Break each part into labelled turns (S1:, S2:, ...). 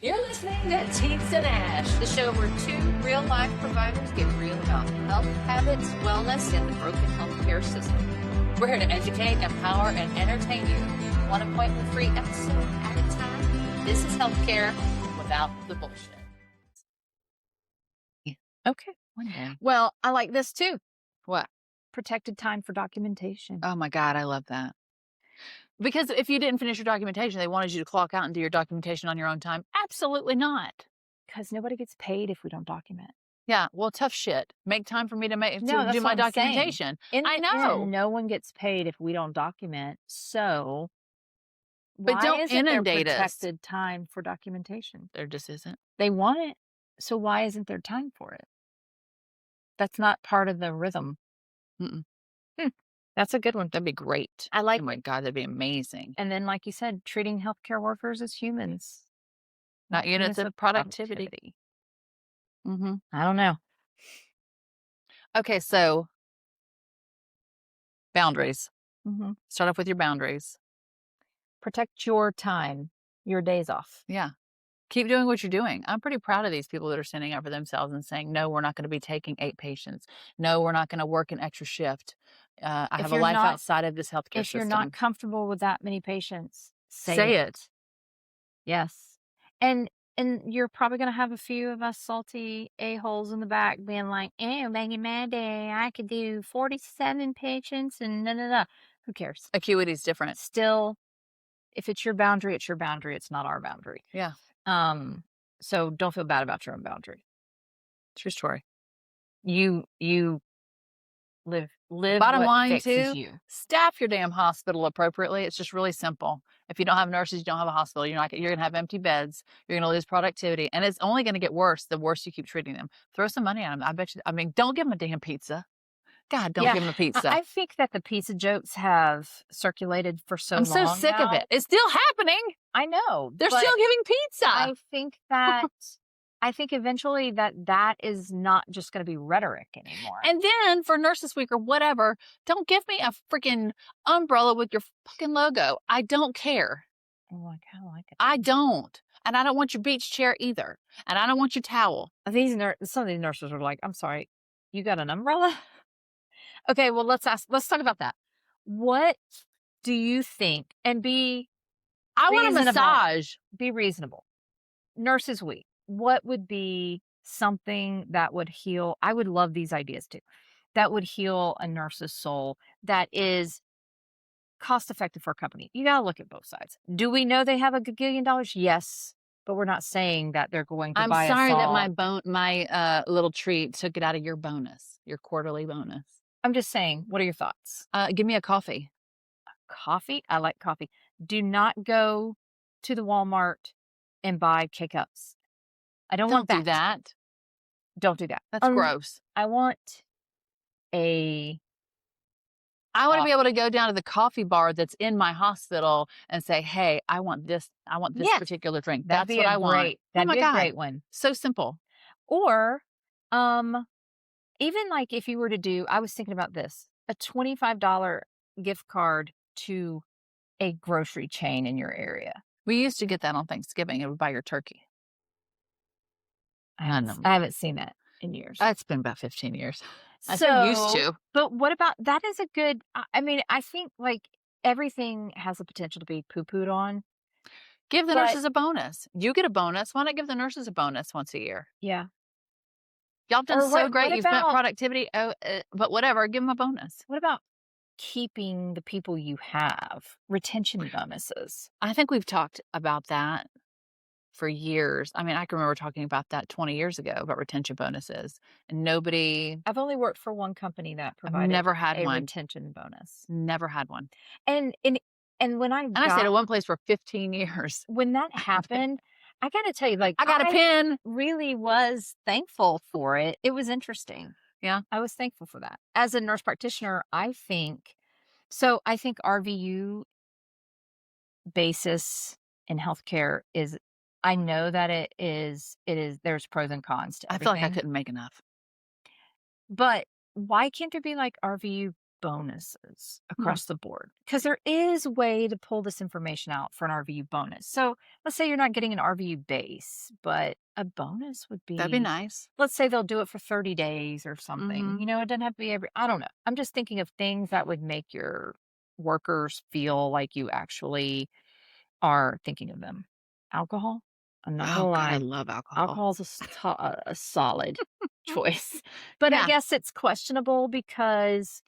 S1: You're listening to Teens and Ash, the show where two real-life providers get real about health habits, wellness, and the broken healthcare system. We're here to educate, empower, and entertain you, one appointment-free episode at a time. This is healthcare without the bullshit.
S2: Okay.
S1: Wonderful.
S2: Well, I like this too.
S1: What?
S2: Protected time for documentation.
S1: Oh my God, I love that. Because if you didn't finish your documentation, they wanted you to clock out and do your documentation on your own time. Absolutely not.
S2: Because nobody gets paid if we don't document.
S1: Yeah, well, tough shit. Make time for me to
S2: that's
S1: do my
S2: what I'm
S1: documentation.
S2: In
S1: I
S2: the
S1: know.
S2: end, no one gets paid if we don't document. So,
S1: But
S2: why
S1: don't
S2: isn't there
S1: inundate us.
S2: protected time for documentation?
S1: There just isn't.
S2: They want it. So why isn't there time for it? That's not part of the rhythm.
S1: Mm-mm.
S2: That's a good one.
S1: That'd be great.
S2: I like
S1: Oh my God, that'd be amazing.
S2: And then, like you said, treating healthcare workers as humans.
S1: Not units of productivity. Mm-hmm.
S2: I don't know.
S1: Okay, so boundaries.
S2: Mm-hmm.
S1: Start off with your boundaries.
S2: Protect your time, your days off.
S1: Yeah. Keep doing what you're doing. I'm pretty proud of these people that are standing up for themselves and saying, no, we're not going to be taking 8 patients. No, we're not going to work an extra shift. I have a life outside of this healthcare system.
S2: If you're not comfortable with that many patients,
S1: say it.
S2: Yes. And you're probably going to have a few of us salty a-holes in the back being like, back in my day, I could do 47 patients and no. Who cares?
S1: Acuity is different.
S2: Still, if it's your boundary, it's your boundary. It's not our boundary.
S1: Yeah.
S2: So don't feel bad about your own boundary.
S1: True story.
S2: You live.
S1: Bottom line too,
S2: you.
S1: Staff your damn hospital appropriately. It's just really simple. If you don't have nurses, you don't have a hospital. You're going to have empty beds. You're going to lose productivity, and it's only going to get worse the worse you keep treating them. Throw some money at them. I bet you. I mean, don't give them a damn pizza. God, don't give them a pizza.
S2: I think that the pizza jokes have circulated for so long.
S1: I'm so sick of it. It's still happening.
S2: I know.
S1: They're still giving pizza.
S2: I think eventually that is not just going to be rhetoric anymore.
S1: And then for Nurses Week or whatever, don't give me a freaking umbrella with your fucking logo. I don't care.
S2: Oh, I kind of like it.
S1: I don't. And I don't want your beach chair either. And I don't want your towel.
S2: Some of these nurses are like, I'm sorry, you got an umbrella? Okay, well, let's talk about that. What do you think? And
S1: I want a massage.
S2: Be reasonable. Nurses Week. What would be something that would heal? I would love these ideas too. That would heal a nurse's soul. That is cost effective for a company. You got to look at both sides. Do we know they have $1 gagillion? Yes. But we're not saying that they're going to buy a saw.
S1: I'm sorry that my little treat took it out of your bonus, your quarterly bonus.
S2: I'm just saying, what are your thoughts?
S1: Give me a coffee.
S2: Coffee? I like coffee. Do not go to the Walmart and buy K-Cups. I don't want that.
S1: Do that.
S2: Don't do that.
S1: That's gross.
S2: I want
S1: to be able to go down to the coffee bar that's in my hospital and say, hey, I want this particular drink. That's what I want.
S2: That'd be a great one.
S1: So simple.
S2: Or even like if you were to do, I was thinking about this, a $25 gift card to a grocery chain in your area.
S1: We used to get that on Thanksgiving. It would buy your turkey.
S2: I haven't seen that in years.
S1: It's been about 15 years. I used to.
S2: But what about, that is a good, I mean, I think like everything has the potential to be poo-pooed on.
S1: Give the nurses a bonus. You get a bonus. Why not give the nurses a bonus once a year?
S2: Yeah.
S1: Y'all done so great. You've met productivity. But whatever, give them a bonus.
S2: What about keeping the people you have? Retention bonuses.
S1: I think we've talked about that for years. I mean, I can remember talking about that 20 years ago about retention bonuses, and
S2: I've only worked for one company that provided a retention bonus.
S1: Never had one.
S2: And when I
S1: stayed at one place for 15 years.
S2: When that happened, I got to tell you, like,
S1: I got a pin.
S2: Really was thankful for it. It was interesting.
S1: Yeah.
S2: I was thankful for that. As a nurse practitioner, I think RVU basis in healthcare is, I know that it is, there's pros and cons to everything.
S1: I feel like I couldn't make enough.
S2: But why can't there be like RVU bonuses across the board, because there is a way to pull this information out for an RVU bonus. So let's say you're not getting an RVU base, but a bonus would
S3: That'd be
S2: be,
S3: nice.
S2: let's say they'll do it for 30 days or something.
S3: Mhm.
S2: It doesn't have to be I don't know. I'm just thinking of things that would make your workers feel like you actually are thinking of them. Alcohol? I'm not
S3: Oh
S2: gonna
S3: God, I
S2: lie.
S3: love alcohol.
S2: Alcohol's a solid choice. But I
S3: Yeah.
S2: guess it's questionable because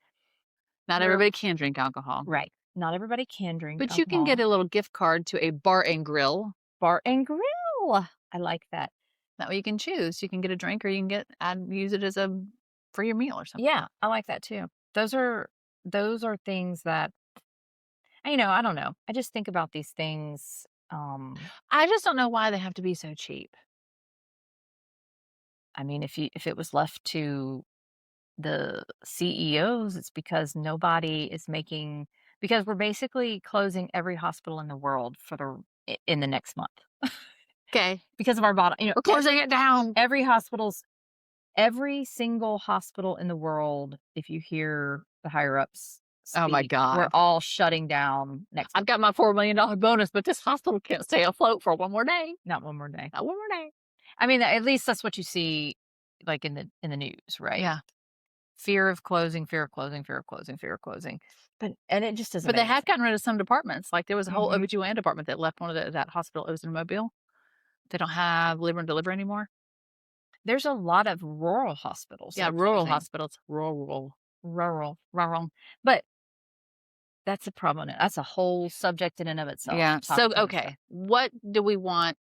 S3: Not
S2: you're
S3: everybody can drink alcohol.
S2: right. Not everybody can drink
S3: But you can
S2: alcohol.
S3: get a little gift card to a bar and grill.
S2: Bar and grill. I like that.
S3: That way you can choose. You can get a drink or you can use it as for your meal or something.
S2: Yeah, I like that too. Those are things that I don't know. I just think about these things.
S3: I just don't know why they have to be so cheap.
S2: I mean, if it was left to the CEOs, it's because nobody is making because we're basically closing every hospital in the world in the next month
S3: Okay.
S2: because of our bottom.
S3: We're closing it down.
S2: Every single hospital in the world, if you hear the higher ups
S3: Oh my
S2: speak,
S3: God.
S2: we're all shutting down next
S3: I've got my $4 million bonus, but this hospital can't stay afloat for one more day.
S2: not one more day.
S3: Not one more day.
S2: I mean, at least that's what you see like in the news, right?
S3: Yeah.
S2: Fear of closing, fear of closing, fear of closing, fear of closing. And it just doesn't
S3: But they
S2: make
S3: have gotten rid of some departments. Like there was a whole
S2: Mhm.
S3: OBGYN department that left that hospital. It was in Mobile. They don't have labor and delivery anymore.
S2: There's a lot of rural hospitals.
S3: Yeah,
S2: that are
S3: rural
S2: closing.
S3: hospitals. Rural.
S2: But that's a problem. That's a whole subject in and of itself.
S3: Yeah.
S2: Talk
S3: So,
S2: to them
S3: okay.
S2: stuff.
S3: What do we want?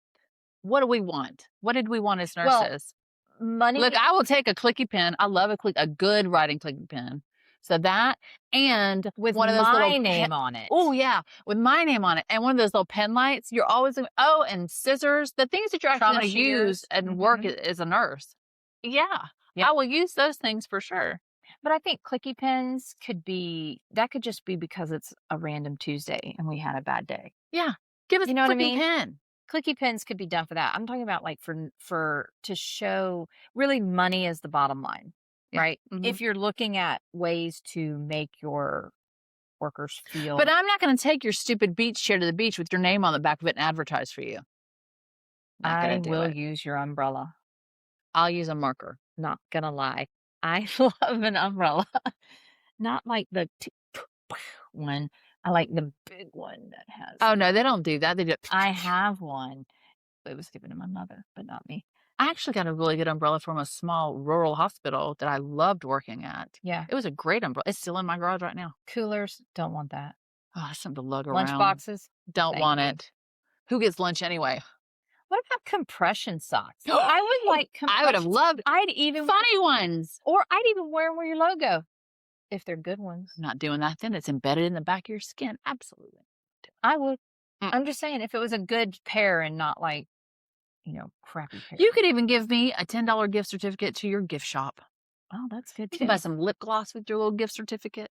S3: What do we want? What did we want as
S2: Well,
S3: nurses?
S2: money.
S3: Look, I will take a clicky pen. I love a good writing clicky pen. So that and
S2: with
S3: one of those
S2: my
S3: little
S2: name on it.
S3: Oh yeah, with my name on it, and one of those little pen lights. You're always and scissors, the things that you're actually
S2: Trauma
S3: going to use
S2: shears.
S3: and work as a nurse. Yeah,
S2: Yeah.
S3: I will use those things for sure.
S2: But I think clicky pens could just be because it's a random Tuesday and we had a bad day.
S3: Yeah, give us
S2: You know
S3: a
S2: what I
S3: clicky
S2: mean?
S3: pen.
S2: Clicky pens could be done for that. I'm talking about like to show really money is the bottom line,
S3: Yeah.
S2: right?
S3: Mhm.
S2: If you're looking at ways to make your workers feel.
S3: But I'm not going to take your stupid beach chair to the beach with your name on the back of it and advertise for you. Not
S2: I
S3: going to do
S2: will
S3: it.
S2: use your umbrella.
S3: I'll use a marker.
S2: Not gonna lie. I love an umbrella. Not like the one. I like the big one that has.
S3: Oh no, they don't do that. They do.
S2: I have one. It was given to my mother, but not me.
S3: I actually got a really good umbrella from a small rural hospital that I loved working at.
S2: Yeah.
S3: It was a great umbrella. It's still in my garage right now.
S2: Coolers, don't want that.
S3: Oh, that's something to lug
S2: Lunch
S3: around.
S2: boxes,
S3: Don't
S2: thank
S3: want
S2: you.
S3: it. Who gets lunch anyway?
S2: What about compression socks? I would like
S3: I would have loved
S2: I'd even
S3: funny ones.
S2: or I'd even wear them with your logo if they're good ones.
S3: I'm not doing that then. It's embedded in the back of your skin. Absolutely.
S2: I would.
S3: Mm.
S2: I'm just saying if it was a good pair and not like, crappy pair.
S3: You could even give me a $10 gift certificate to your gift shop.
S2: Oh, that's good
S3: You
S2: too.
S3: can buy some lip gloss with your little gift certificate.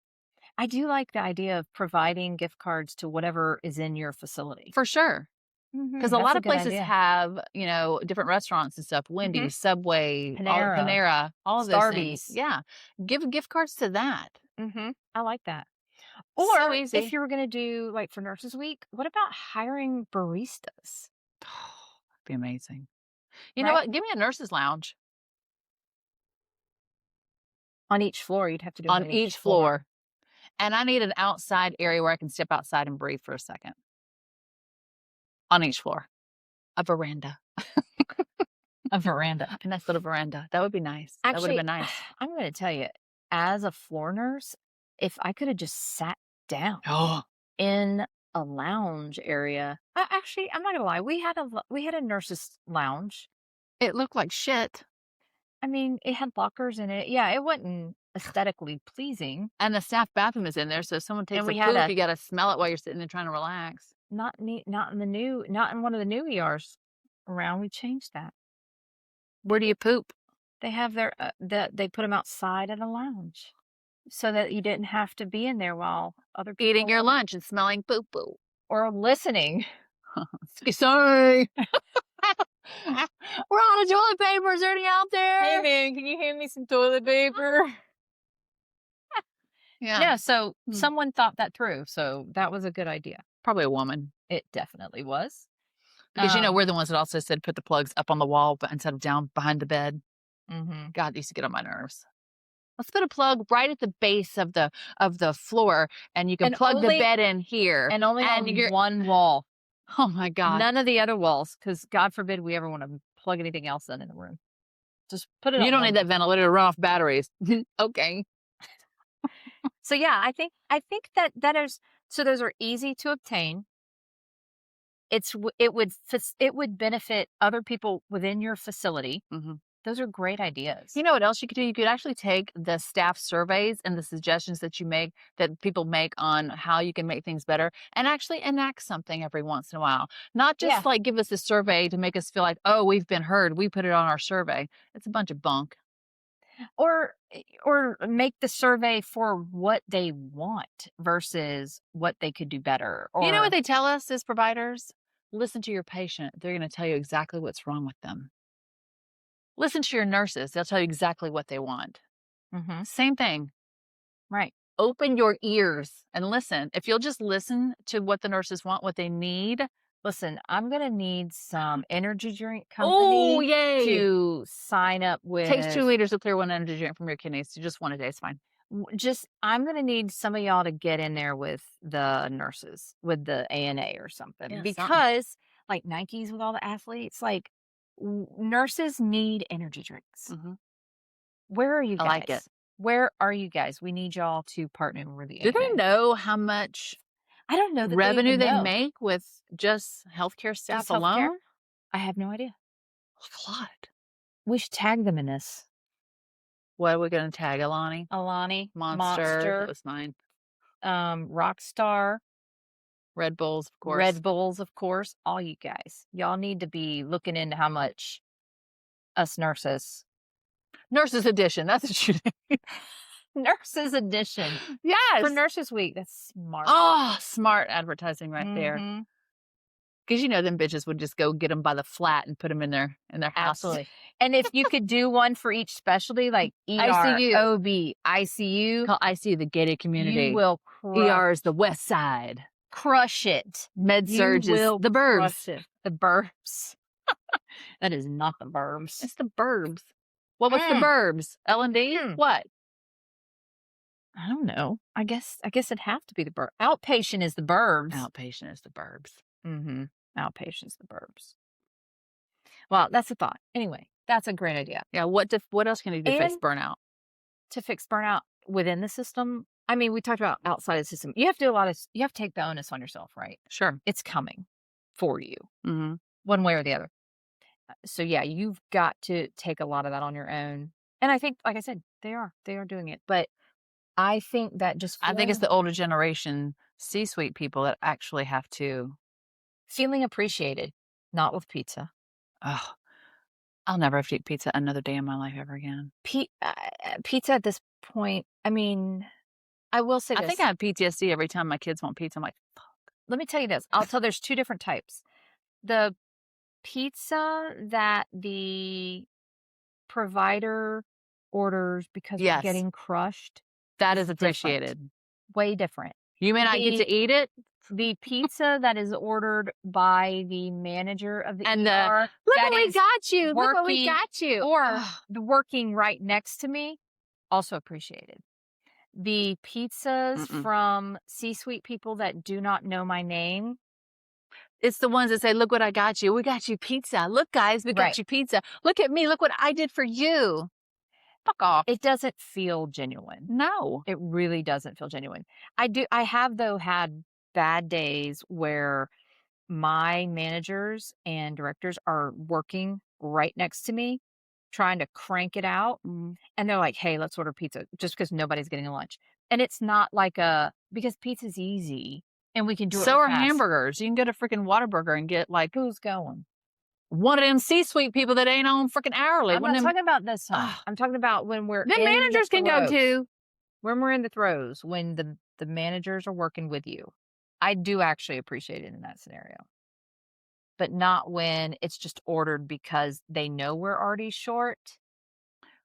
S2: I do like the idea of providing gift cards to whatever is in your facility.
S3: For sure. Because a lot of places have, different restaurants and stuff. Wendy's, Subway, Panera, all of those things. Yeah. Give gift cards to that.
S2: I like that.
S3: So
S2: Or
S3: easy.
S2: if you were going to do like for Nurses Week, what about hiring baristas?
S3: That'd be amazing. You know what? Give me a nurse's lounge.
S2: On each floor, you'd have to do
S3: On each floor. And I need an outside area where I can step outside and breathe for a second. On each floor. A veranda.
S2: A veranda.
S3: A nice little veranda. That would be nice.
S2: Actually,
S3: that would have been nice.
S2: I'm going to tell you, as a floor nurse, if I could have just sat down in a lounge area. Actually, I'm not going to lie. We had a nurse's lounge.
S3: It looked like shit.
S2: I mean, it had lockers in it. Yeah, it wasn't aesthetically pleasing.
S3: And the staff bathroom is in there, so if someone takes a poop, you got to smell it while you're sitting there trying to relax.
S2: Not in one of the new ERs around. We changed that.
S3: Where do you poop?
S2: They have they put them outside at a lounge, so that you didn't have to be in there while other people
S3: eating your lunch and smelling poo poo
S2: or listening.
S3: Sorry. We're out of toilet paper. Is there any out there?
S2: Hey man, can you hand me some toilet paper? Yeah. So someone thought that through. So that was a good idea.
S3: Probably a woman.
S2: It definitely was.
S3: Because, we're the ones that also said put the plugs up on the wall but instead of down behind the bed.
S2: Mm-hmm.
S3: God, it used to get on my nerves. Let's put a plug right at the base of the floor, and you can plug the bed in here.
S2: And only on one wall.
S3: Oh, my God.
S2: None of the other walls, because God forbid we ever want to plug anything else in the room. Just put it on.
S3: You don't need that ventilator to run off batteries. Okay.
S2: So, yeah, I think that is, so those are easy to obtain. It would benefit other people within your facility.
S3: Mm-hmm.
S2: Those are great ideas.
S3: You know what else you could do? You could actually take the staff surveys and the suggestions that people make on how you can make things better and actually enact something every once in a while. Not just like give us a survey to make us feel like, oh, we've been heard. We put it on our survey. It's a bunch of bunk.
S2: Or make the survey for what they want versus what they could do better. Or,
S3: you know what they tell us as providers? Listen to your patient. They're going to tell you exactly what's wrong with them. Listen to your nurses. They'll tell you exactly what they want.
S2: Mm-hmm.
S3: Same thing.
S2: Right.
S3: Open your ears and listen. If you'll just listen to what the nurses want, what they need.
S2: Listen, I'm going to need some energy drink company to sign up with.
S3: Takes 2 liters of clear one energy drink from your kidneys. So just one a day is fine.
S2: I'm going to need some of y'all to get in there with the nurses, with the ANA or something. Yeah, because like Nike's with all the athletes, like nurses need energy drinks.
S3: Mm-hmm.
S2: Where are you guys?
S3: I like it.
S2: Where are you guys? We need y'all to partner with the ANA.
S3: Do they know how much
S2: I don't know
S3: revenue they make with just healthcare staff alone?
S2: I have no idea.
S3: A lot.
S2: We should tag them in this.
S3: What are we going to tag? Alani?
S2: Monster.
S3: That was mine.
S2: Rockstar.
S3: Red Bulls, of course.
S2: All you guys. Y'all need to be looking into how much us nurses.
S3: Nurses Edition. That's what you need.
S2: Nurses Edition.
S3: Yes.
S2: For Nurses Week. That's smart.
S3: Oh, smart advertising right there. Because them bitches would just go get them by the flat and put them in their house.
S2: Absolutely. And if you could do one for each specialty, like ER,
S3: ICU.
S2: OB, ICU.
S3: Call ICU the gated community.
S2: You will
S3: ER is the west side.
S2: Crush it.
S3: Med-surg is the burbs.
S2: The burbs. That is not the burbs.
S3: It's the burbs. What was the burbs? L&D? What?
S2: I don't know. I guess it'd have to be the burbs. Outpatient is the burbs.
S3: Outpatient is the burbs.
S2: Mm-hmm. Outpatient is the burbs. Well, that's a thought. Anyway, that's a great idea.
S3: Yeah. What else can you do to fix burnout?
S2: To fix burnout within the system, I mean, we talked about outside the system. You have to you have to take the onus on yourself, right?
S3: Sure.
S2: It's coming for you,
S3: mm-hmm.
S2: one way or the other. So yeah, you've got to take a lot of that on your own. And I think, like I said, they are doing it. But I think that I
S3: think it's the older generation C-suite people that actually have to.
S2: Feeling appreciated, not with pizza.
S3: Oh, I'll never have to eat pizza another day in my life ever again.
S2: Pizza at this point, I mean, I will say this.
S3: I think I have PTSD every time my kids want pizza. I'm like, fuck.
S2: Let me tell you this. There's two different types. The pizza that the provider orders because we're getting crushed.
S3: That is appreciated.
S2: Different. Way different.
S3: You may not get to eat it.
S2: The pizza that is ordered by the manager of the
S3: and
S2: ER.
S3: Look what we got you. Look what we got you.
S2: Or the working right next to me, also appreciated. The pizzas from C-suite people that do not know my name.
S3: It's the ones that say, look what I got you. We got you pizza. Look, guys, we got you pizza. Look at me. Look what I did for you. Fuck off.
S2: It doesn't feel genuine.
S3: No.
S2: It really doesn't feel genuine. I have, though, had bad days where my managers and directors are working right next to me, trying to crank it out. And they're like, hey, let's order pizza just because nobody's getting a lunch. And it's not like because pizza's easy and we can do it.
S3: So are hamburgers. You can go to freaking Whataburger and get like,
S2: who's going?
S3: One of them C-suite people that ain't on freaking hourly.
S2: I'm not talking about this time. I'm talking about when we're
S3: the managers can go too.
S2: When we're in the throes, when the managers are working with you. I do actually appreciate it in that scenario. But not when it's just ordered because they know we're already short.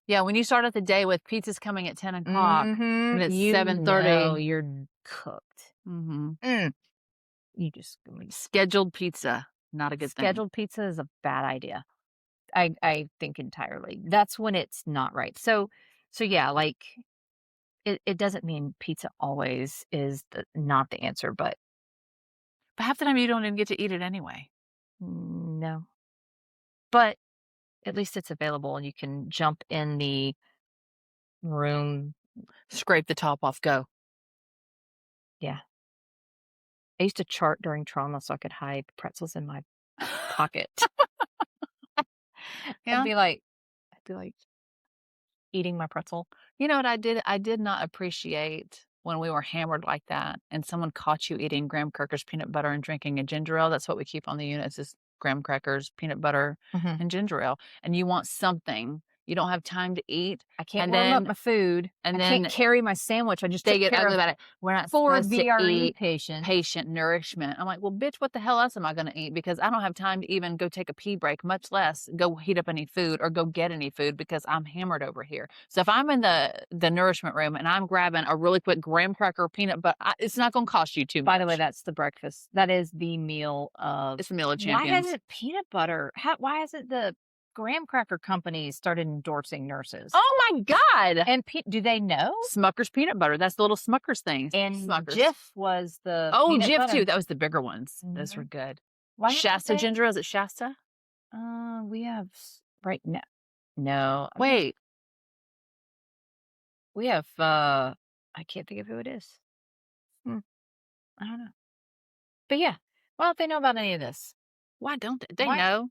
S3: Yeah, when you start out the day with pizzas coming at 10 o'clock and it's
S2: You
S3: 7:30.
S2: know you're cooked.
S3: Mm-hmm.
S2: You just
S3: Scheduled pizza, not a good thing.
S2: scheduled pizza is a bad idea. I think entirely. That's when it's not right. So yeah, like it doesn't mean pizza always is not the answer, but
S3: But half the time you don't even get to eat it anyway.
S2: no. But at least it's available and you can jump in the room.
S3: Scrape the top off, go.
S2: Yeah. I used to chart during trauma so I could hide pretzels in my pocket.
S3: Yeah.
S2: I'd be like eating my pretzel.
S3: You know what I did? I did not appreciate when we were hammered like that and someone caught you eating graham crackers, peanut butter, and drinking a ginger ale. That's what we keep on the units is graham crackers, peanut butter, and ginger ale. And you want something. You don't have time to eat.
S2: I can't
S3: And
S2: warm up
S3: then-
S2: my food.
S3: and
S2: I
S3: then
S2: can't carry my sandwich. I just
S3: They
S2: took
S3: get
S2: care
S3: ugly
S2: of
S3: about it. We're not
S2: 4
S3: supposed to
S2: VRE
S3: eat
S2: patients.
S3: patient nourishment. I'm like, well, bitch, what the hell else am I going to eat? Because I don't have time to even go take a pee break, much less go heat up any food or go get any food because I'm hammered over here. So if I'm in the nourishment room and I'm grabbing a really quick graham cracker peanut butter, it's not going to cost you too much.
S2: By the way, that's the breakfast. That is the meal of.
S3: It's the meal of
S2: Why
S3: champions.
S2: hasn't peanut butter? Why hasn't the graham cracker companies started endorsing nurses?
S3: Oh my God.
S2: And do they know?
S3: Smucker's peanut butter. That's the little Smucker's thing.
S2: And
S3: Smucker's.
S2: Jif was the.
S3: Oh,
S2: peanut
S3: Jif
S2: butter.
S3: too. That was the bigger ones. Those were good.
S2: Why haven't
S3: Shasta
S2: they-
S3: ginger ale. Is it Shasta?
S2: We have right now. No.
S3: Wait.
S2: We have. I can't think of who it is. I don't know. But yeah. Why don't they know about any of this?
S3: Why don't they? They
S2: Why-
S3: know.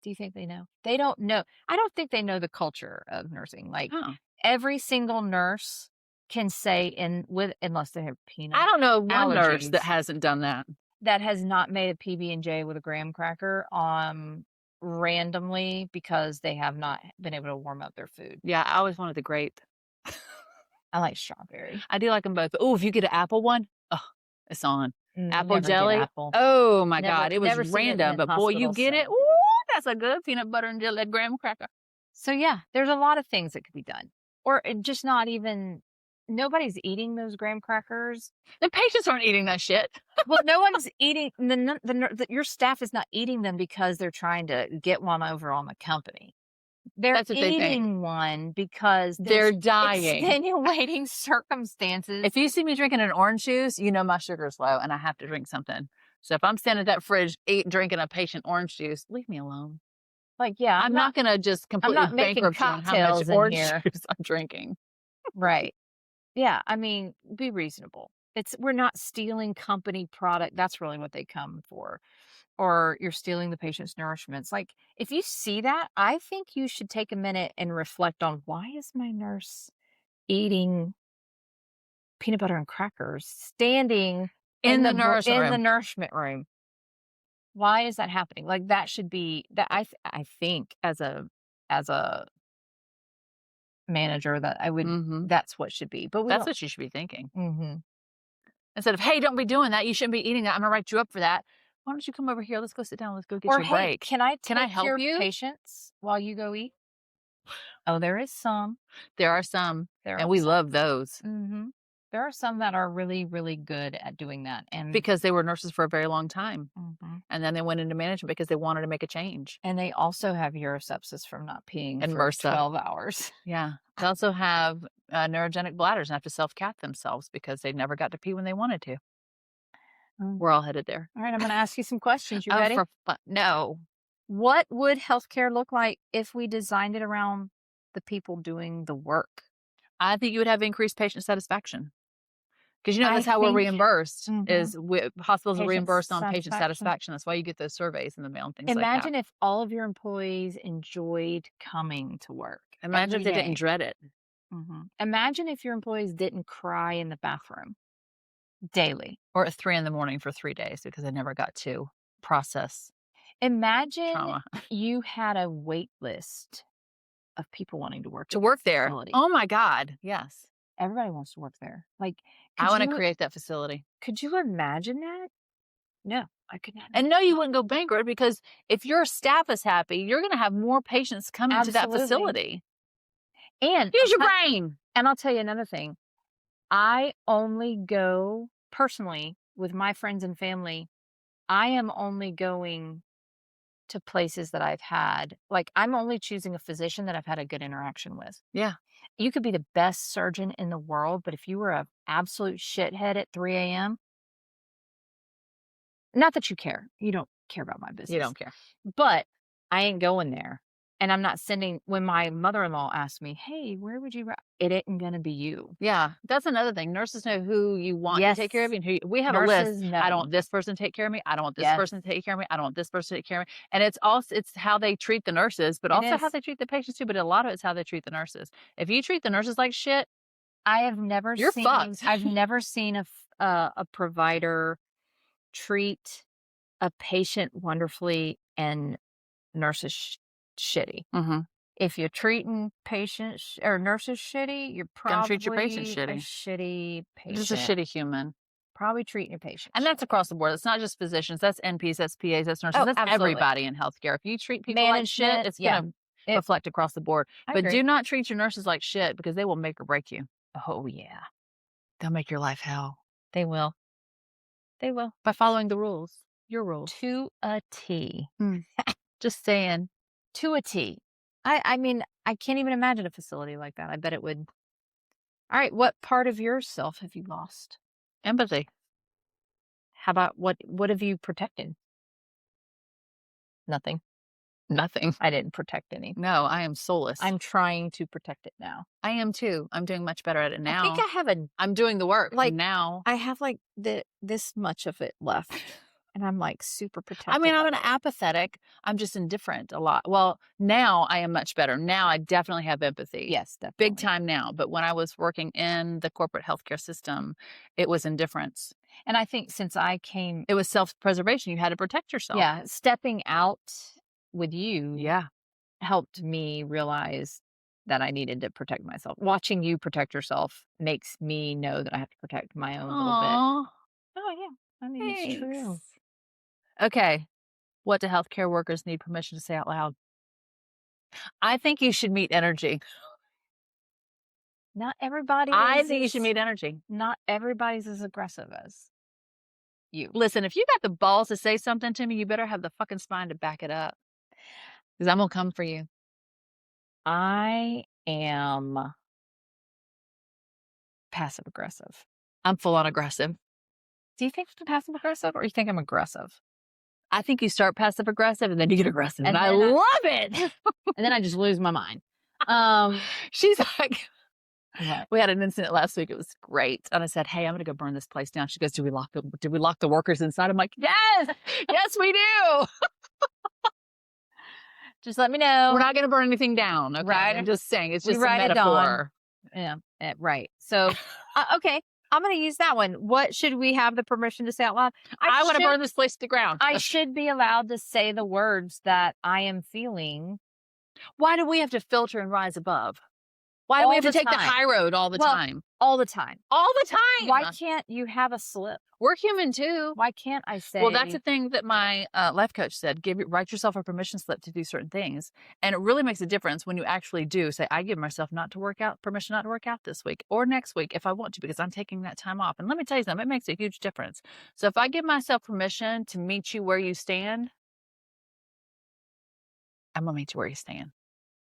S2: Do you think they know? They don't know. I don't think they know the culture of nursing. Like
S3: Oh.
S2: every single nurse can say unless they have peanut.
S3: I don't know one nurse
S2: allergies.
S3: that hasn't done that.
S2: That has not made a PB&J with a graham cracker randomly because they have not been able to warm up their food.
S3: Yeah, I always wanted the grape.
S2: I like strawberry.
S3: I do like them both. Oh, if you get an apple one, oh, it's on. Apple
S2: Never get
S3: jelly.
S2: apple.
S3: Oh my
S2: Never-
S3: God, it
S2: never
S3: was
S2: seen it
S3: random,
S2: in
S3: but boy, you
S2: hospital
S3: get it.
S2: setting.
S3: Ooh, that's a good peanut butter and jelly graham cracker.
S2: So yeah, there's a lot of things that could be done, or just not even. Nobody's eating those graham crackers.
S3: The patients aren't eating that shit.
S2: Well, no one's eating. Your staff is not eating them because they're trying to get one over on the company. They're
S3: That's what they think.
S2: eating one because
S3: They're
S2: there's
S3: dying.
S2: extenuating circumstances.
S3: If you see me drinking an orange juice, you know my sugar's low and I have to drink something. So if I'm standing at that fridge drinking a patient orange juice, leave me alone.
S2: Like, yeah,
S3: I'm not going to just completely
S2: not making
S3: bankrupt you on how much
S2: cocktails in
S3: orange
S2: here.
S3: juice I'm drinking.
S2: right. Yeah, I mean, be reasonable. We're not stealing company product. That's really what they come for. Or you're stealing the patient's nourishments. Like, if you see that, I think you should take a minute and reflect on why is my nurse eating peanut butter and crackers standing
S3: In the
S2: in the
S3: nourishment room.
S2: nourishment room? Why is that happening? Like, that should be that. I think as a manager that I would.
S3: Mhm.
S2: That's what should be. But
S3: That's what you should be thinking.
S2: Mm-hmm.
S3: Instead of, hey, don't be doing that. You shouldn't be eating that. I'm going to write you up for that. Why don't you come over here? Let's go sit down. Let's go get
S2: Or
S3: you a
S2: hey,
S3: break.
S2: can I
S3: Can I
S2: take
S3: help
S2: your
S3: you?
S2: patients while you go eat? Oh, there is some.
S3: There are some,
S2: There
S3: and
S2: are
S3: we
S2: some.
S3: love those
S2: Mm-hmm. There are some that are really, really good at doing that, and
S3: because they were nurses for a very long time.
S2: Mhm.
S3: And then they went into management because they wanted to make a change.
S2: and they also have urosepsis from not peeing
S3: And
S2: for
S3: MRSA.
S2: 12 hours.
S3: Yeah. They also have neurogenic bladders and have to self-cat themselves because they never got to pee when they wanted to.
S2: Mm.
S3: We're all headed there.
S2: All right, I'm going to ask you some questions. You
S3: Oh,
S2: ready?
S3: No.
S2: What would healthcare look like if we designed it around the people doing the work?
S3: I think you would have increased patient satisfaction. Because you know
S2: I
S3: that's how we're
S2: think-
S3: reimbursed.
S2: Mhm.
S3: Is hospitals are
S2: Patient
S3: reimbursed on patient
S2: satisfaction.
S3: satisfaction. That's why you get those surveys in the mail and things
S2: Imagine
S3: like
S2: if all of your employees enjoyed coming to work.
S3: that. Imagine if
S2: every
S3: they
S2: day.
S3: didn't dread it.
S2: Imagine if your employees didn't cry in the bathroom daily.
S3: Or at 3 a.m. for 3 days because they never got to process
S2: Imagine
S3: trauma.
S2: you had a wait list of people wanting to work
S3: To
S2: at
S3: work
S2: the
S3: there.
S2: facility.
S3: Oh my God. Yes.
S2: Everybody wants to work there. Like,
S3: I want to
S2: you-
S3: create that facility.
S2: Could you imagine that? No, I could not.
S3: And no, you wouldn't go bankrupt because if your staff is happy, you're going to have more patients coming to that
S2: Absolutely.
S3: facility.
S2: And
S3: use your brain.
S2: And I'll tell you another thing. I only go personally with my friends and family. I am only going to places that I've had, like, I'm only choosing a physician that I've had a good interaction with.
S3: Yeah.
S2: You could be the best surgeon in the world, but if you were an absolute shithead at 3 a.m., not that you care. You don't care about my business.
S3: You don't care.
S2: But I ain't going there. And I'm not sending, when my mother-in-law asked me, hey, where would you, it ain't going to be you.
S3: Yeah. That's another thing. Nurses know who you want to take care of you. And who we have
S2: Nurses
S3: a list.
S2: know.
S3: I don't want this person to take care of me. I don't want this person to take care of me. I don't want this person to take care of me. And it's how they treat the nurses, but also how they treat the patients too. But a lot of it's how they treat the nurses. If you treat the nurses like shit, you're fucked.
S2: I've never seen a provider treat a patient wonderfully and nurses shitty.
S3: Mm-hmm.
S2: If you're treating patients or nurses shitty, you're probably
S3: gonna treat your patients shitty.
S2: a shitty patient.
S3: Just a shitty human.
S2: Probably treating your patient.
S3: And that's across the board. It's not just physicians. That's NPs, that's PAs, that's nurses. That's
S2: absolutely.
S3: everybody in healthcare. If you treat people like shit, it's going to reflect across the board. But do not treat your nurses like shit because they will make or break you.
S2: Oh, yeah.
S3: They'll make your life hell.
S2: They will. They will.
S3: By following the rules. Your rules.
S2: To a T.
S3: Just saying.
S2: To a T. I mean, I can't even imagine a facility like that. I bet it would. All right. What part of yourself have you lost?
S3: Empathy.
S2: How about what have you protected? Nothing. I didn't protect any.
S3: No, I am soulless.
S2: I'm trying to protect it now.
S3: I am too. I'm doing much better at it now.
S2: I think I have
S3: I'm doing the work
S2: like
S3: now.
S2: I have like this much of it left. And I'm like super protective.
S3: I mean, I'm an apathetic. I'm just indifferent a lot. Well, now I am much better. Now I definitely have empathy.
S2: Yes, definitely.
S3: Big time now. But when I was working in the corporate healthcare system, it was indifference.
S2: And I think since I came,
S3: it was self-preservation. You had to protect yourself.
S2: Yeah. Stepping out with you helped me realize that I needed to protect myself. Watching you protect yourself makes me know that I have to protect my own little bit. Oh, yeah. I mean, it's true.
S3: Okay. What do healthcare workers need permission to say out loud? I think you should meet energy.
S2: Not everybody.
S3: I think you should meet energy.
S2: Not everybody's as aggressive as you.
S3: Listen, if you got the balls to say something to me, you better have the fucking spine to back it up. Because I'm going to come for you.
S2: I am passive aggressive.
S3: I'm full on aggressive.
S2: Do you think I'm passive aggressive or you think I'm aggressive?
S3: I think you start passive aggressive and then you get aggressive. And I love it.
S2: And then I just lose my mind.
S3: She's like, we had an incident last week. It was great. And I said, hey, I'm going to go burn this place down. She goes, did we lock the workers inside? I'm like, yes, yes, we do.
S2: Just let me know.
S3: We're not going to burn anything down. Okay?
S2: Right.
S3: I'm just saying. It's just a metaphor.
S2: Yeah. Right. So, okay. I'm going to use that one. What should we have the permission to say out loud?
S3: I want to burn this place to the ground.
S2: I should be allowed to say the words that I am feeling.
S3: Why do we have to filter and rise above? Why do we have to take the high road all the time?
S2: All the time.
S3: All the time.
S2: Why can't you have a slip?
S3: We're human too.
S2: Why can't I say?
S3: Well, that's the thing that my life coach said. Write yourself a permission slip to do certain things. And it really makes a difference when you actually do say, I give myself permission not to work out this week or next week if I want to, because I'm taking that time off. And let me tell you something, it makes a huge difference. So if I give myself permission to meet you where you stand, I'm going to meet you where you stand.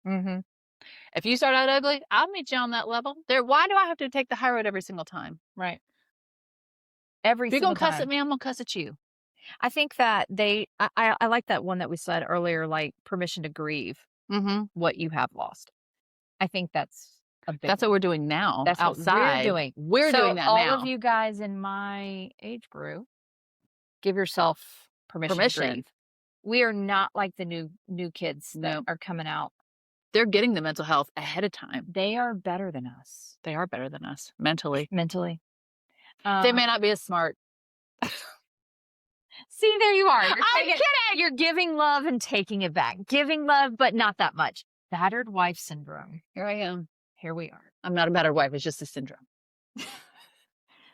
S2: Mm-hmm.
S3: If you start out ugly, I'll meet you on that level. Why do I have to take the high road every single time?
S2: Right.
S3: If you're going to cuss at me, I'm going to cuss at you.
S2: I think that I like that one that we said earlier, like permission to grieve what you have lost. I think that's a big
S3: That's what we're doing now.
S2: That's
S3: outside.
S2: What we're doing.
S3: We're doing that
S2: all
S3: now.
S2: All of you guys in my age group, give yourself permission to grieve. We are not like the new kids that are coming out.
S3: They're getting the mental health ahead of time.
S2: They are better than us.
S3: They are better than us mentally.
S2: They
S3: may not be as smart.
S2: See, there you are.
S3: I'm kidding.
S2: You're giving love and taking it back. Giving love, but not that much. Battered wife syndrome.
S3: Here I am.
S2: Here we are.
S3: I'm not a battered wife. It's just a syndrome.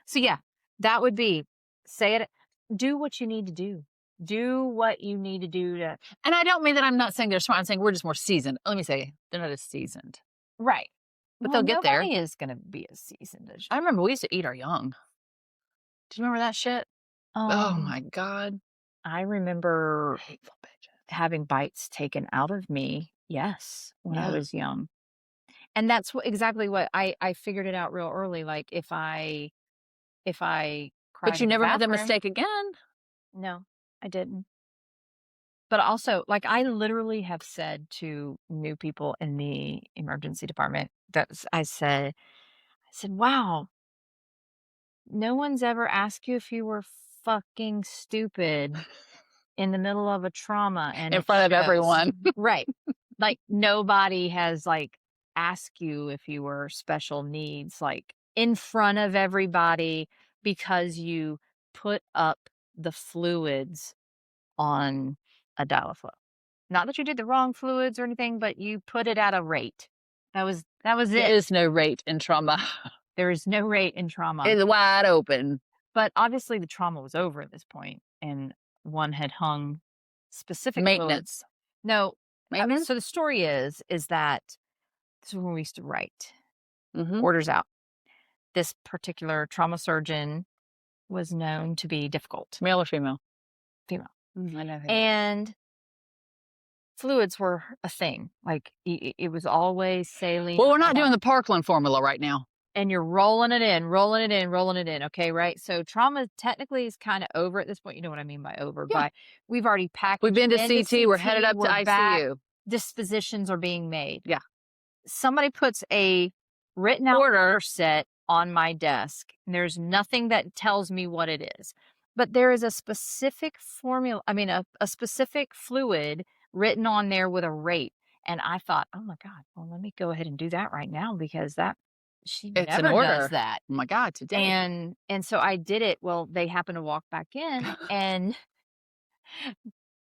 S2: So yeah, that would be, say it. Do what you need to do. Do what you need to do to.
S3: And I don't mean that I'm not saying they're smart. I'm saying we're just more seasoned. Let me say, they're not as seasoned.
S2: Right.
S3: But they'll get there.
S2: Nobody is going to be as seasoned as you.
S3: I remember we used to eat our young. Do you remember that shit? Oh my God.
S2: I remember
S3: Hateful bitches.
S2: having bites taken out of me. Yes, when I
S3: Yeah.
S2: was young. And that's exactly what I figured it out real early. Like if I cried
S3: But you
S2: in the
S3: never had that
S2: bathroom-
S3: mistake again.
S2: No, I didn't. But also, like, I literally have said to new people in the emergency department I said, wow, no one's ever asked you if you were fucking stupid in the middle of a trauma and
S3: In
S2: it
S3: front of
S2: shows."
S3: everyone.
S2: Right. Like nobody has like asked you if you were special needs, like in front of everybody because you put up the fluids on a dial-a-flow. Not that you did the wrong fluids or anything, but you put it at a rate. That was
S3: There
S2: it.
S3: is no rate in trauma.
S2: There is no rate in trauma.
S3: It's wide open.
S2: But obviously the trauma was over at this point, and one had hung specific fluids.
S3: Maintenance.
S2: No.
S3: Maintenance?
S2: So the story is that this is when we used to write
S3: Mm-hmm.
S2: orders out. This particular trauma surgeon was known to be difficult.
S3: Male or female?
S2: Female.
S3: I know.
S2: And fluids were a thing. Like it was always saline.
S3: Well, we're not doing the Parkland formula right now.
S2: And you're rolling it in. Okay, right? So trauma technically is kind of over at this point. You know what I mean by over.
S3: Yeah.
S2: By we've already packed.
S3: We've been to CT. We're headed up to
S2: we're back,
S3: ICU.
S2: dispositions are being made.
S3: Yeah.
S2: Somebody puts a written out order set on my desk. And there's nothing that tells me what it is. But there is a specific formula, a specific fluid written on there with a rate. And I thought, oh my God, well, let me go ahead and do that right now because she
S3: It's
S2: never
S3: an order.
S2: does that.
S3: Oh my God, today.
S2: And so I did it. Well, they happened to walk back in and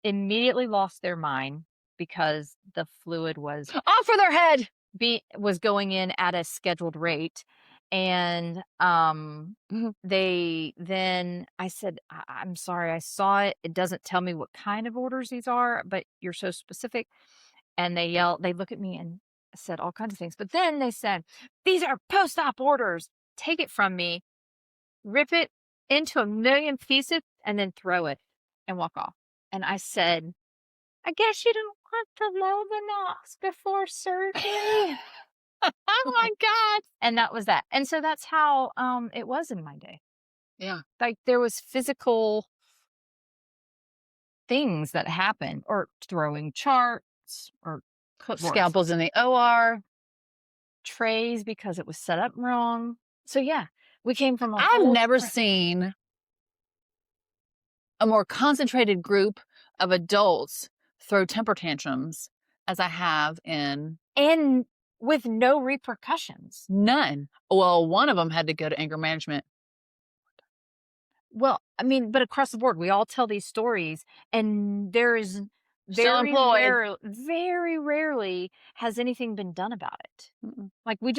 S2: immediately lost their mind because the fluid was
S3: off for their head.
S2: Was going in at a scheduled rate. And I said, I'm sorry, I saw it. It doesn't tell me what kind of orders these are, but you're so specific. And they look at me and said all kinds of things. But then they said, these are post-op orders. Take it from me, rip it into a million pieces, and then throw it and walk off. And I said, I guess you don't want to load the knocks before surgery.
S3: Oh my God.
S2: And that was that. And so that's how it was in my day.
S3: Yeah.
S2: Like there was physical things that happened, or throwing charts, or
S3: Scalpels in the OR.
S2: Trays because it was set up wrong. So yeah, we came from
S3: I've never seen a more concentrated group of adults throw temper tantrums as I have in...
S2: And with no repercussions.
S3: None. Well, one of them had to go to anger management.
S2: Well, but across the board, we all tell these stories, and there is very rarely has anything been done about it.
S3: Mm-mm.
S2: Like we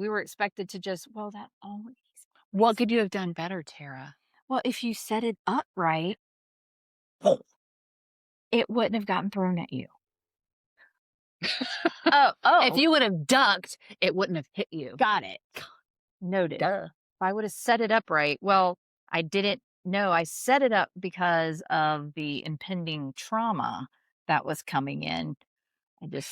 S2: were expected to just, well, that always.
S3: What could you have done better, Tara?
S2: Well, if you set it up right, it wouldn't have gotten thrown at you. Oh.
S3: If you would have ducked, it wouldn't have hit you.
S2: Got it. Noted.
S3: Duh.
S2: If I would have set it up right, well, I didn't know. I set it up because of the impending trauma that was coming in.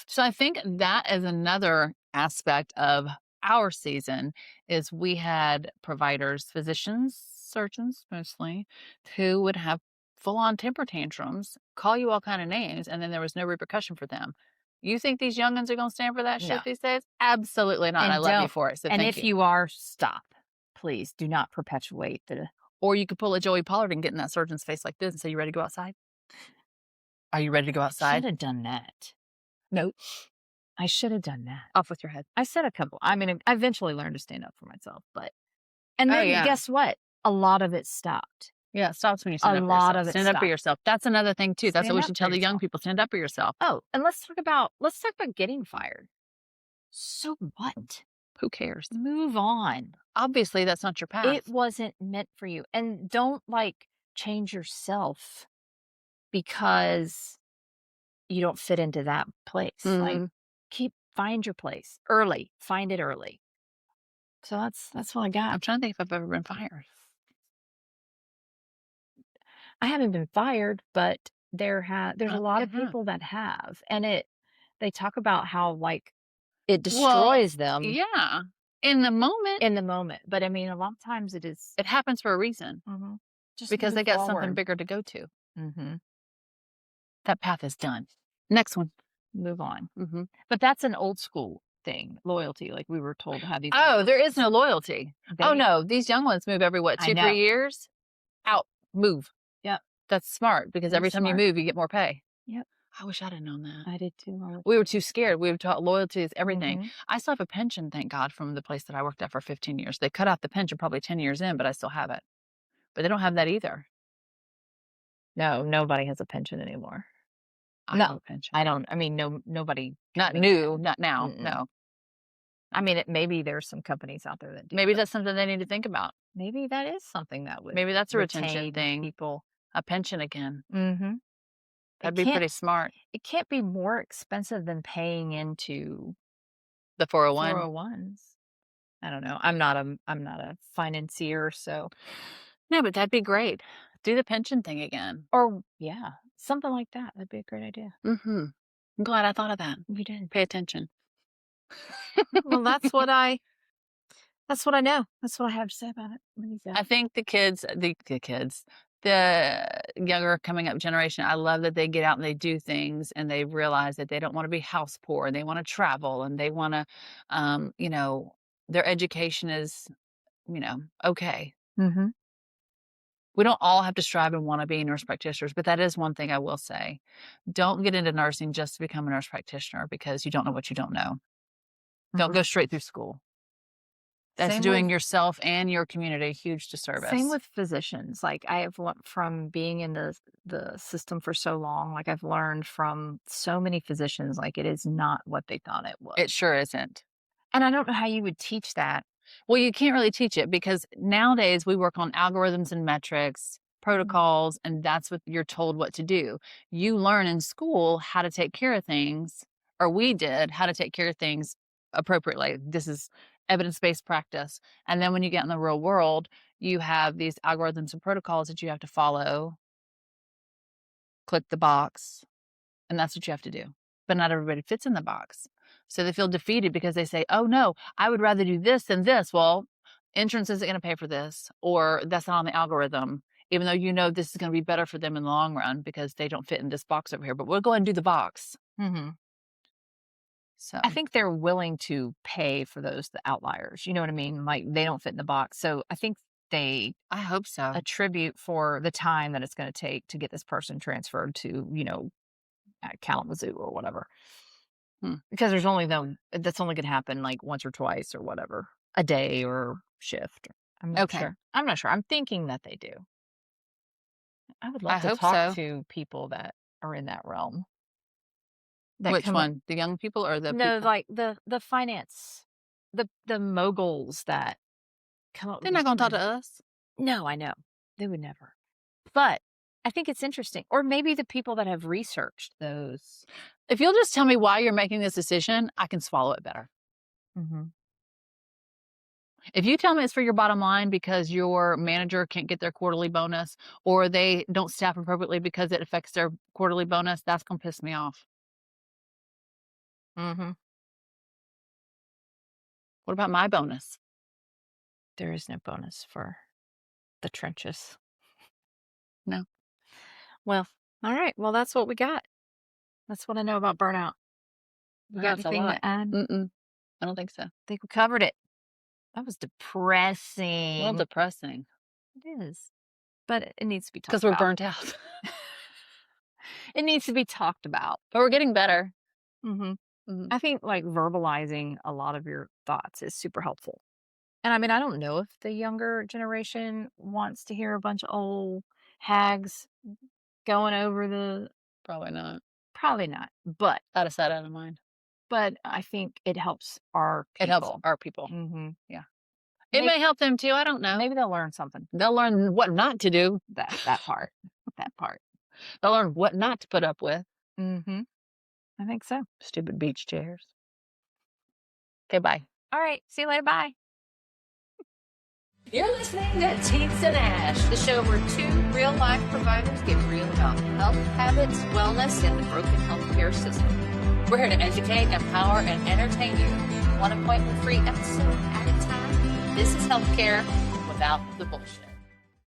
S3: So I think that is another aspect of our season is we had providers, physicians, surgeons mostly, who would have full-on temper tantrums, call you all kind of names, and then there was no repercussion for them. You think these youngins are going to stand for that shit these days? Absolutely not. And I love you for it. So
S2: and if you are, stop. Please do not perpetuate the...
S3: Or you could pull a Joey Pollard and get in that surgeon's face like this and say, you ready to go outside? Are you ready to go outside?
S2: I should have done that.
S3: No.
S2: I should have done that.
S3: Off with your head.
S2: I said a couple. I eventually learned to stand up for myself, but... And then guess what? A lot of it stopped.
S3: Yeah, it stops when you stand up for yourself.
S2: A lot of it
S3: Stand up for yourself. That's another thing, too. That's what we should tell the young people. Stand up for yourself.
S2: Oh, and let's talk about getting fired. So what?
S3: Who cares?
S2: Move on.
S3: Obviously, that's not your path.
S2: It wasn't meant for you. And don't, change yourself because you don't fit into that place.
S3: Mm-hmm.
S2: Keep find your place early. Find it early. So that's what I got.
S3: I'm trying to think if I've ever been fired.
S2: I haven't been fired, but there's a lot of
S3: Uh-huh.
S2: people that have, and they talk about how like it
S3: Well,
S2: destroys them
S3: yeah. In the moment,
S2: in the moment. But I mean, a lot of times it is
S3: it happens for a reason
S2: just
S3: because they
S2: move
S3: got something
S2: forward.
S3: bigger to go to.
S2: Mm-hmm.
S3: That path is done. Next one.
S2: Move on.
S3: Mm-hmm.
S2: But that's an old school thing, loyalty. Like we were told to have these.
S3: Oh, there is no loyalty. Oh,
S2: They-
S3: no. These young ones move every, what,
S2: I
S3: 2,
S2: know.
S3: 3 years? Out. Move.
S2: Yep.
S3: That's smart because
S2: That
S3: every
S2: is
S3: time
S2: smart.
S3: you move, you get more pay.
S2: Yep.
S3: I wish I'd have known that.
S2: I did too.
S3: We were too scared. We were taught loyalty is everything.
S2: Mhm.
S3: I still have a pension, thank God, from the place that I worked at for 15 years. They cut out the pension probably 10 years in, but I still have it. But they don't have that either.
S2: No, nobody has a pension anymore.
S3: I
S2: No,
S3: have a pension.
S2: I don't. I mean, nobody.
S3: Not
S2: makes
S3: new,
S2: it.
S3: not now.
S2: Mm-mm.
S3: No.
S2: I mean, maybe there's some companies out there that do.
S3: Maybe
S2: but
S3: that's something they need to think about.
S2: maybe that is something that would.
S3: Maybe that's a retention
S2: retain
S3: thing.
S2: People.
S3: A pension again.
S2: Mm-hmm.
S3: That'd be pretty smart.
S2: It can't be more expensive than paying into
S3: The 401.
S2: 401s. I don't know. I'm not a financier, so.
S3: No, but that'd be great. Do the pension thing again.
S2: Or yeah, something like that. That'd be a great idea.
S3: Mm-hmm. I'm glad I thought of that.
S2: You did.
S3: Pay attention.
S2: Well, that's what I know. That's what I have to say about it. What do you say?
S3: I think the kids, the younger coming up generation, I love that they get out and they do things and they realize that they don't want to be house poor. They want to travel and they want to, their education is, okay.
S2: Mm-hmm.
S3: We don't all have to strive and want to be nurse practitioners, but that is one thing I will say. Don't get into nursing just to become a nurse practitioner because you don't know what you don't know. Don't go straight through school. That's doing yourself and your community a huge disservice.
S2: Same with physicians. Like I have from being in the system for so long, like I've learned from so many physicians, like it is not what they thought it was.
S3: It sure isn't.
S2: And I don't know how you would teach that.
S3: Well, you can't really teach it because nowadays we work on algorithms and metrics, protocols, and that's what you're told what to do. You learn in school how to take care of things, or we did how to take care of things appropriately. This is evidence-based practice. And then when you get in the real world, you have these algorithms and protocols that you have to follow, click the box, and that's what you have to do. But not everybody fits in the box. So they feel defeated because they say, oh no, I would rather do this than this. Well, insurance isn't going to pay for this, or that's not on the algorithm, even though you know this is going to be better for them in the long run because they don't fit in this box over here, but we'll go ahead and do the box.
S2: Mm-hmm.
S3: So
S2: I think they're willing to pay for the outliers. You know what I mean? Like they don't fit in the box. So I think I
S3: hope so.
S2: Attribute for the time that it's going to take to get this person transferred to, Kalamazoo or whatever. Because that's only going to happen like once or twice or whatever, a day or shift. I'm not sure. I'm not sure. I'm thinking that they do. I would love to talk to people that are in that realm.
S3: Which one? The young people or the
S2: no,
S3: people?
S2: Like the finance, the moguls that come up.
S3: They're not going to talk to us.
S2: No, I know they would never. But I think it's interesting, or maybe the people that have researched those.
S3: If you'll just tell me why you're making this decision, I can swallow it better.
S2: Mm-hmm.
S3: If you tell me it's for your bottom line because your manager can't get their quarterly bonus or they don't staff appropriately because it affects their quarterly bonus, that's going to piss me off.
S2: Mm-hmm.
S3: What about my bonus?
S2: There is no bonus for the trenches.
S3: No.
S2: Well, all right. Well, that's what we got. That's what I know about burnout. You got anything to add?
S3: I don't think so. I
S2: think we covered it. That was depressing.
S3: Well, depressing.
S2: It is. But it needs to be talked about.
S3: Because we're burnt out.
S2: It needs to be talked about.
S3: But we're getting better.
S2: Mm-hmm. Mm-hmm. I think like verbalizing a lot of your thoughts is super helpful. And I mean, I don't know if the younger generation wants to hear a bunch of old hags going over the...
S3: Probably not.
S2: Probably not. But...
S3: Out of sight, out of mind.
S2: But I think it helps our people.
S3: It helps our people.
S2: Mm-hmm.
S3: Yeah. It may help them too. I don't know.
S2: Maybe they'll learn something.
S3: They'll learn what not to do.
S2: That part. That part.
S3: They'll learn what not to put up with.
S2: Mm-hmm. I think so.
S3: Stupid beach chairs. Okay, bye.
S2: All right. See you later. Bye.
S1: You're listening to Teens and Ash, the show where two real-life providers get real about health habits, wellness, and the broken healthcare system. We're here to educate, empower, and entertain you, one appointment-free episode at a time. This is healthcare without the bullshit.